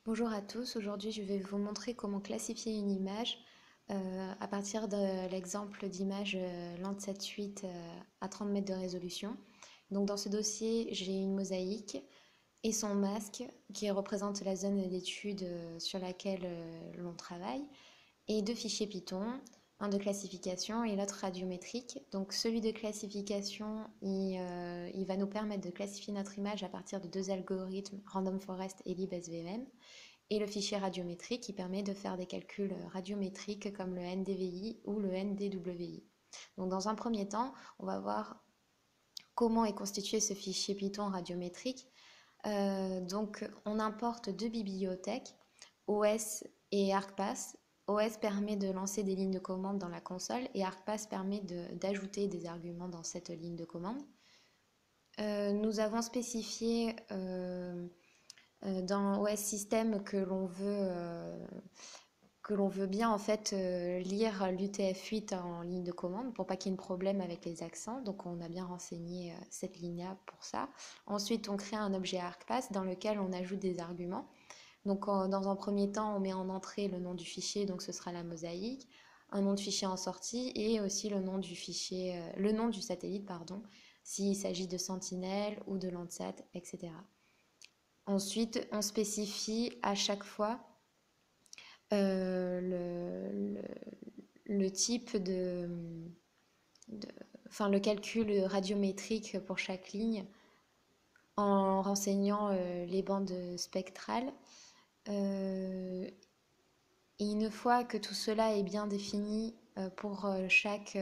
Bonjour à tous, aujourd'hui je vais vous montrer comment classifier une image à partir de l'exemple d'image Landsat 8 à 30 mètres de résolution. Donc dans ce dossier j'ai une mosaïque et son masque qui représente la zone d'étude sur laquelle l'on travaille et deux fichiers Python, un de classification et l'autre radiométrique. Donc celui de classification, il va nous permettre de classifier notre image à partir de deux algorithmes, Random Forest et LibSVM, et le fichier radiométrique qui permet de faire des calculs radiométriques comme le NDVI ou le NDWI. Donc dans un premier temps, on va voir comment est constitué ce fichier Python radiométrique. Donc on importe deux bibliothèques, OS et ArcPath. OS permet de lancer des lignes de commande dans la console et ArcPath permet d'ajouter des arguments dans cette ligne de commande. Nous avons spécifié dans OS System que l'on veut bien en fait lire l'UTF-8 en ligne de commande pour pas qu'il y ait de problème avec les accents. Donc on a bien renseigné cette ligne-là pour ça. Ensuite, on crée un objet ArcPath dans lequel on ajoute des arguments. Donc dans un premier temps, on met en entrée le nom du fichier, donc ce sera la mosaïque, un nom de fichier en sortie et aussi le nom du fichier, le nom du satellite, pardon, s'il s'agit de Sentinel ou de Landsat, etc. Ensuite, on spécifie à chaque fois le type de- enfin le calcul radiométrique pour chaque ligne en renseignant les bandes spectrales. Euh, et une fois que tout cela est bien défini pour chaque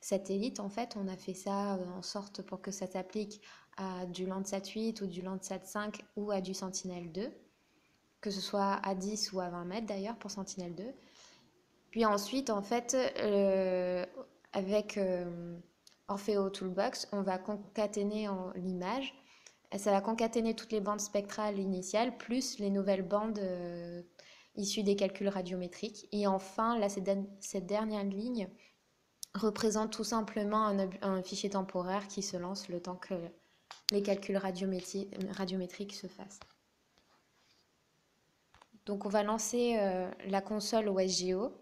satellite, en fait, on a fait ça en sorte pour que ça s'applique à du Landsat 8 ou du Landsat 5 ou à du Sentinel 2, que ce soit à 10 ou à 20 mètres d'ailleurs pour Sentinel 2. Puis ensuite, en fait, avec Orfeo Toolbox, on va concaténer l'image. Ça va concaténer toutes les bandes spectrales initiales, plus les nouvelles bandes issues des calculs radiométriques. Et enfin, là, cette dernière ligne représente tout simplement un fichier temporaire qui se lance le temps que les calculs radiométriques se fassent. Donc on va lancer la console OSGeo.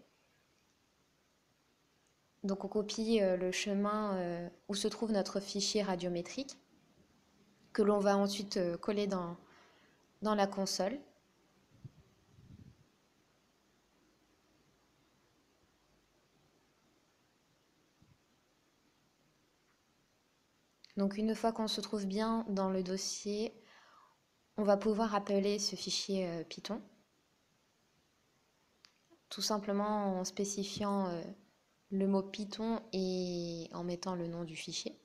Donc on copie le chemin où se trouve notre fichier radiométrique que l'on va ensuite coller dans la console. Donc une fois qu'on se trouve bien dans le dossier, on va pouvoir appeler ce fichier Python, tout simplement en spécifiant le mot Python et en mettant le nom du fichier.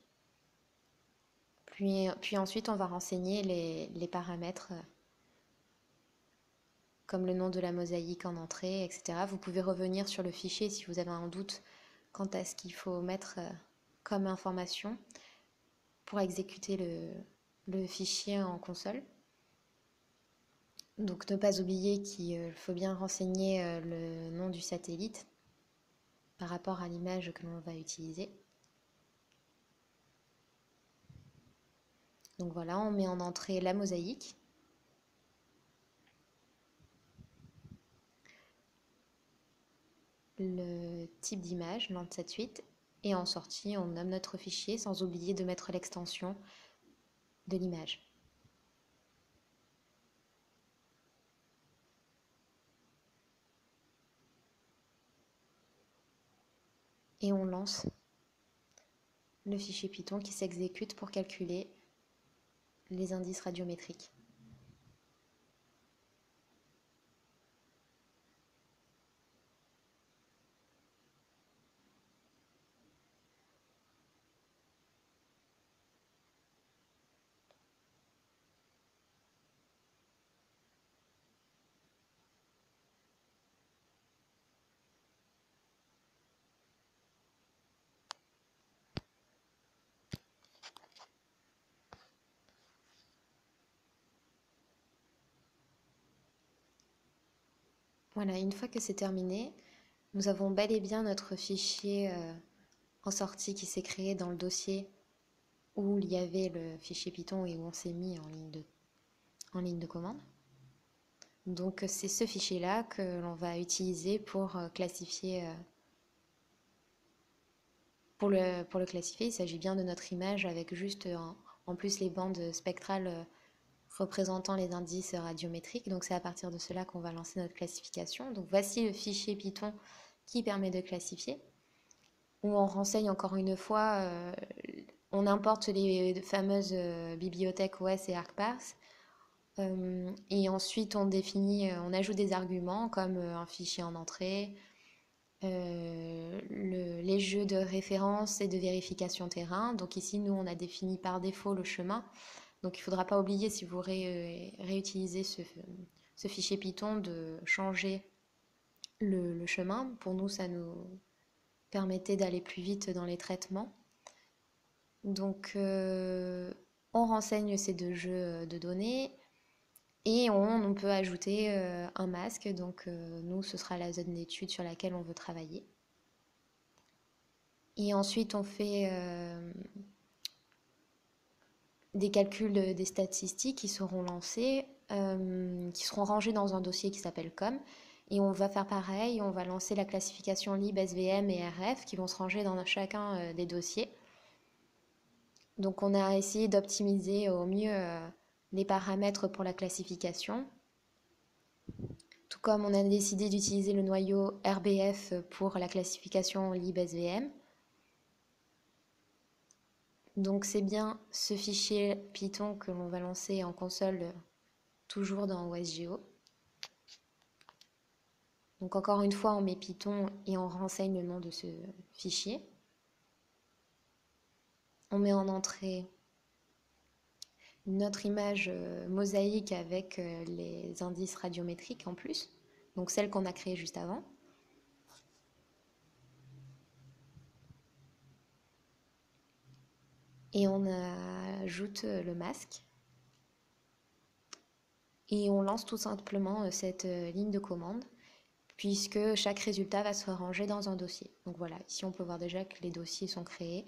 Puis ensuite, on va renseigner les paramètres comme le nom de la mosaïque en entrée, etc. Vous pouvez revenir sur le fichier si vous avez un doute quant à ce qu'il faut mettre comme information pour exécuter le fichier en console. Donc ne pas oublier qu'il faut bien renseigner le nom du satellite par rapport à l'image que l'on va utiliser. Donc voilà, on met en entrée la mosaïque. Le type d'image, Landsat 8, et en sortie, on nomme notre fichier sans oublier de mettre l'extension de l'image. Et on lance le fichier Python qui s'exécute pour calculer les indices radiométriques. Voilà, une fois que c'est terminé, nous avons bel et bien notre fichier en sortie qui s'est créé dans le dossier où il y avait le fichier Python et où on s'est mis en ligne de commande. Donc c'est ce fichier-là que l'on va utiliser pour classifier. Pour le classifier, il s'agit bien de notre image avec juste en plus les bandes spectrales représentant les indices radiométriques. Donc c'est à partir de cela qu'on va lancer notre classification. Donc voici le fichier Python qui permet de classifier. Où on renseigne encore une fois, on importe les fameuses bibliothèques OS et ArcParse. Et ensuite on définit, on ajoute des arguments comme un fichier en entrée, les jeux de référence et de vérification terrain. Donc ici, nous, on a défini par défaut le chemin. Donc il ne faudra pas oublier, si vous réutilisez ce fichier Python, de changer le chemin. Pour nous, ça nous permettait d'aller plus vite dans les traitements. Donc on renseigne ces deux jeux de données. Et on peut ajouter un masque, donc nous, ce sera la zone d'étude sur laquelle on veut travailler. Et ensuite, on fait des calculs des statistiques qui seront lancés, qui seront rangés dans un dossier qui s'appelle com. Et on va faire pareil, on va lancer la classification lib, SVM et RF qui vont se ranger dans chacun des dossiers. Donc on a essayé d'optimiser au mieux les paramètres pour la classification. Tout comme on a décidé d'utiliser le noyau RBF pour la classification lib-SVM. Donc c'est bien ce fichier Python que l'on va lancer en console toujours dans OSGeo. Donc encore une fois, on met Python et on renseigne le nom de ce fichier. On met en entrée notre image mosaïque avec les indices radiométriques en plus, donc celle qu'on a créée juste avant. Et on ajoute le masque. Et on lance tout simplement cette ligne de commande, puisque chaque résultat va se ranger dans un dossier. Donc voilà, ici on peut voir déjà que les dossiers sont créés.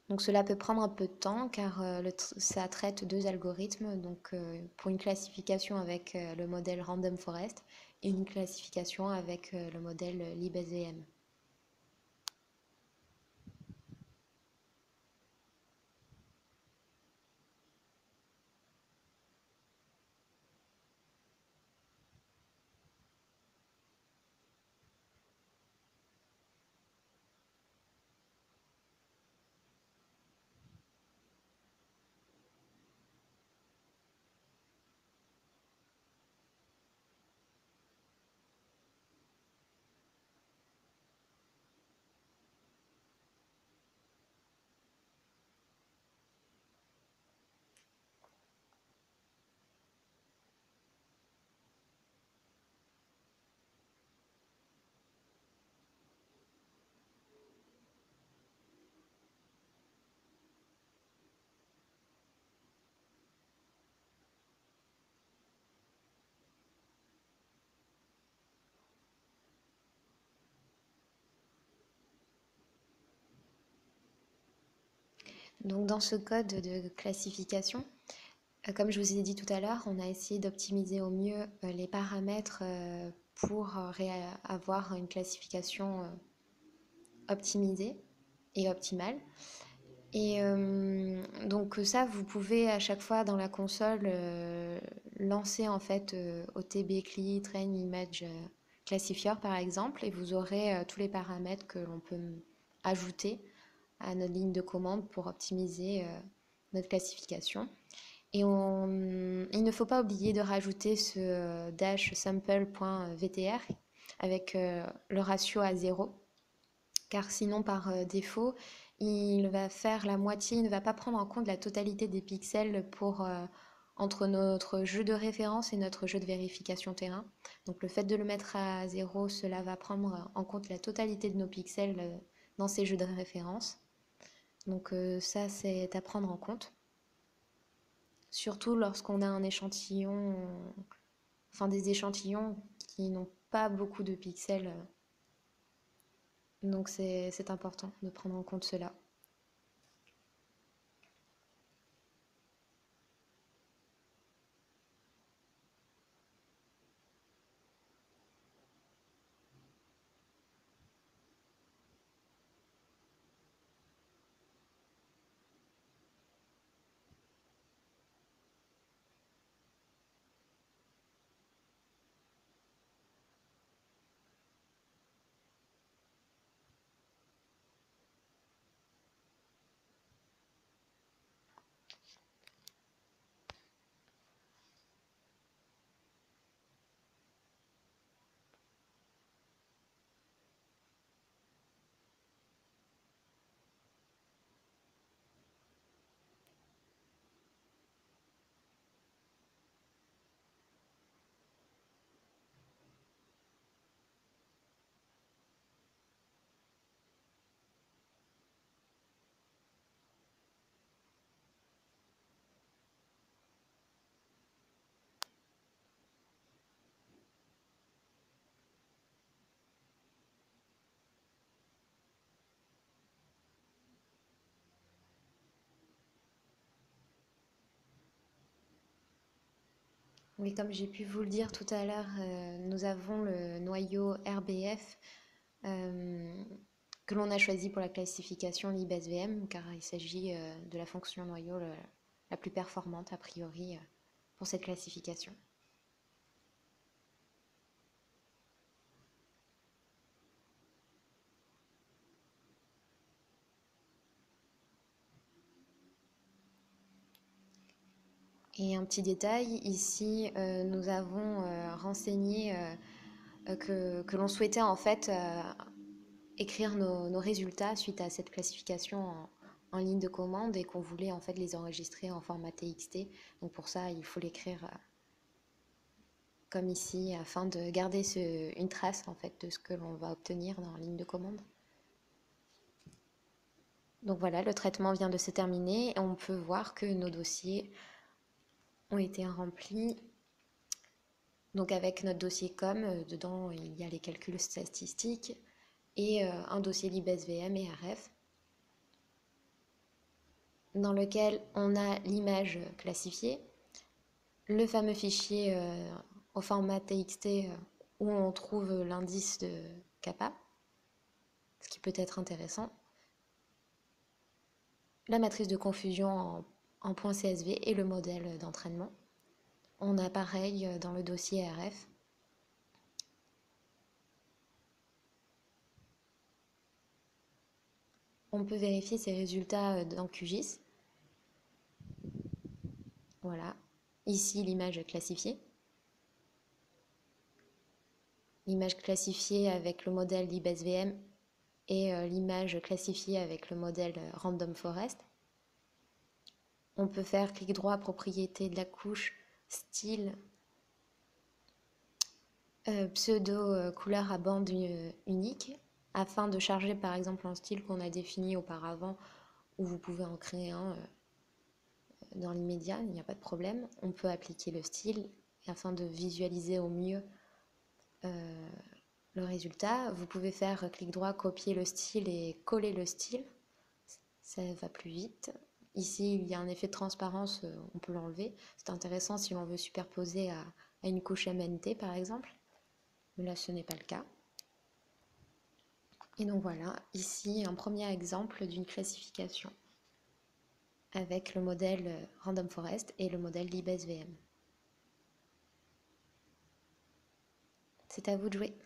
Donc cela peut prendre un peu de temps car ça traite deux algorithmes, donc pour une classification avec le modèle Random Forest et une classification avec le modèle LibSVM. Donc dans ce code de classification, comme je vous ai dit tout à l'heure, on a essayé d'optimiser au mieux les paramètres pour avoir une classification optimisée et optimale. Et donc ça, vous pouvez à chaque fois dans la console lancer en fait OTB-CLI, Train Image Classifier par exemple, et vous aurez tous les paramètres que l'on peut ajouter à notre ligne de commande pour optimiser notre classification. Et il ne faut pas oublier de rajouter ce dash sample.vtr avec le ratio à 0, car sinon par défaut, il va faire la moitié, il ne va pas prendre en compte la totalité des pixels entre notre jeu de référence et notre jeu de vérification terrain. Donc le fait de le mettre à 0, cela va prendre en compte la totalité de nos pixels dans ces jeux de référence. Donc ça, c'est à prendre en compte. Surtout lorsqu'on a un échantillon, enfin des échantillons qui n'ont pas beaucoup de pixels. Donc c'est important de prendre en compte cela. Oui, comme j'ai pu vous le dire tout à l'heure, nous avons le noyau RBF euh, que l'on a choisi pour la classification libSVM car il s'agit de la fonction noyau la plus performante a priori pour cette classification. Et un petit détail, ici nous avons renseigné que l'on souhaitait en fait écrire nos résultats suite à cette classification en ligne de commande et qu'on voulait en fait les enregistrer en format TXT. Donc pour ça, il faut l'écrire comme ici afin de garder une trace en fait de ce que l'on va obtenir dans la ligne de commande. Donc voilà, le traitement vient de se terminer et on peut voir que nos dossiers ont été remplis. Donc avec notre dossier com, dedans il y a les calculs statistiques et un dossier libSVM et RF dans lequel on a l'image classifiée, le fameux fichier au format TXT où on trouve l'indice de kappa, ce qui peut être intéressant, la matrice de confusion en .csv et le modèle d'entraînement. On a pareil dans le dossier RF. On peut vérifier ces résultats dans QGIS. Voilà. Ici, l'image classifiée. L'image classifiée avec le modèle libSVM et l'image classifiée avec le modèle Random Forest. On peut faire clic droit, propriété de la couche, style, pseudo couleur à bande unique, afin de charger par exemple un style qu'on a défini auparavant, ou vous pouvez en créer un dans l'immédiat, il n'y a pas de problème. On peut appliquer le style afin de visualiser au mieux le résultat. Vous pouvez faire clic droit, copier le style et coller le style. Ça va plus vite. Ici, il y a un effet de transparence, on peut l'enlever. C'est intéressant si l'on veut superposer à une couche MNT par exemple. Mais là, ce n'est pas le cas. Et donc voilà, ici un premier exemple d'une classification avec le modèle Random Forest et le modèle libSVM. C'est à vous de jouer.